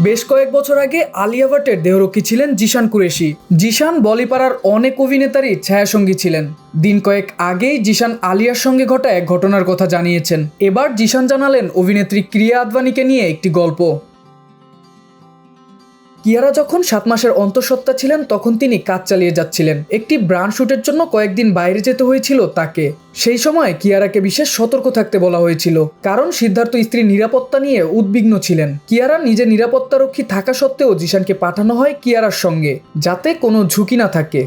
বেশ কয়েক বছর আগে আলিয়া ভাটের দেহরক্ষী ছিলেন জিশান কুরেশি। জিশান বলিপাড়ার অনেক অভিনেতারই ছায়াসঙ্গী ছিলেন। দিন কয়েক আগেই জিশান আলিয়ার সঙ্গে ঘটা এক ঘটনার কথা জানিয়েছেন। এবার জিশান জানালেন অভিনেত্রী কিয়া আদভানিকে নিয়ে একটি গল্প। কিয়ারা যখন 7 মাসের অন্তঃসত্ত্বা ছিলেন তখন তিনি কাজ চালিয়ে যাচ্ছিলেন। একটি ব্র্যান্ড শুটের জন্য কয়েকদিন বাইরে যেতে হয়েছিল তাকে। সেই সময় কিয়ারাকে বিশেষ সতর্ক থাকতে বলা হয়েছিল, কারণ সিদ্ধার্থ স্ত্রীর নিরাপত্তা নিয়ে উদ্বিগ্ন ছিলেন। কিয়ারা নিজে নিরাপত্তারক্ষী থাকা সত্ত্বেও জিশানকে পাঠানো হয় কিয়ারার সঙ্গে, যাতে কোনো ঝুঁকি না থাকে।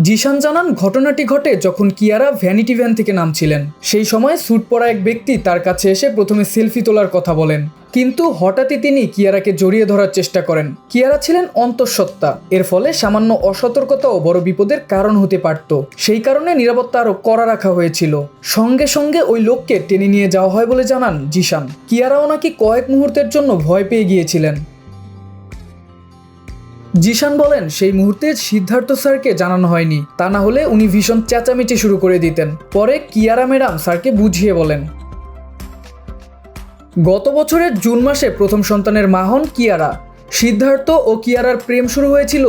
জিশান জানান, ঘটনাটি ঘটে যখন কিয়ারা ভ্যানিটি ভ্যান থেকে নামছিলেন। সেই সময় স্যুট পরা এক ব্যক্তি তার কাছে এসে প্রথমে সেলফি তোলার কথা বলেন, কিন্তু হঠাৎই তিনি কিয়ারাকে জড়িয়ে ধরার চেষ্টা করেন। কিয়ারা ছিলেন অন্তঃসত্ত্বা, এর ফলে সামান্য অসতর্কতাও বড় বিপদের কারণ হতে পারত। সেই কারণে নিরাপত্তা আরও কড়া রাখা হয়েছিল। সঙ্গে সঙ্গে ওই লোককে টেনে নিয়ে যাওয়া হয় বলে জানান জিশান। কিয়ারাও নাকি কয়েক মুহূর্তের জন্য ভয় পেয়ে গিয়েছিলেন। জিশান বলেন, সেই মুহূর্তে সিদ্ধার্থ স্যারকে জানানো হয়নি, তা না হলে উনি ভীষণ চেঁচামেচি শুরু করে দিতেন। পরে কিয়ারা ম্যাডাম স্যারকে বুঝিয়ে বলেন। গত বছরের জুন মাসে প্রথম সন্তানের মা হন কিয়ারা। সিদ্ধার্থ ও কিয়ারার প্রেম শুরু হয়েছিল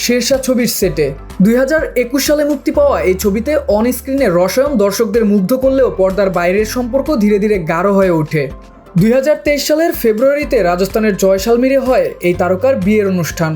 শেরশাহ ছবির সেটে। 2021 সালে মুক্তি পাওয়া এই ছবিতে অন স্ক্রিনে রসায়ন দর্শকদের মুগ্ধ করলেও পর্দার বাইরের সম্পর্ক ধীরে ধীরে গাঢ় হয়ে ওঠে। 2023 সালের ফেব্রুয়ারিতে রাজস্থানের জয়সালমীরে হয় এই তারকার বিয়ের অনুষ্ঠান।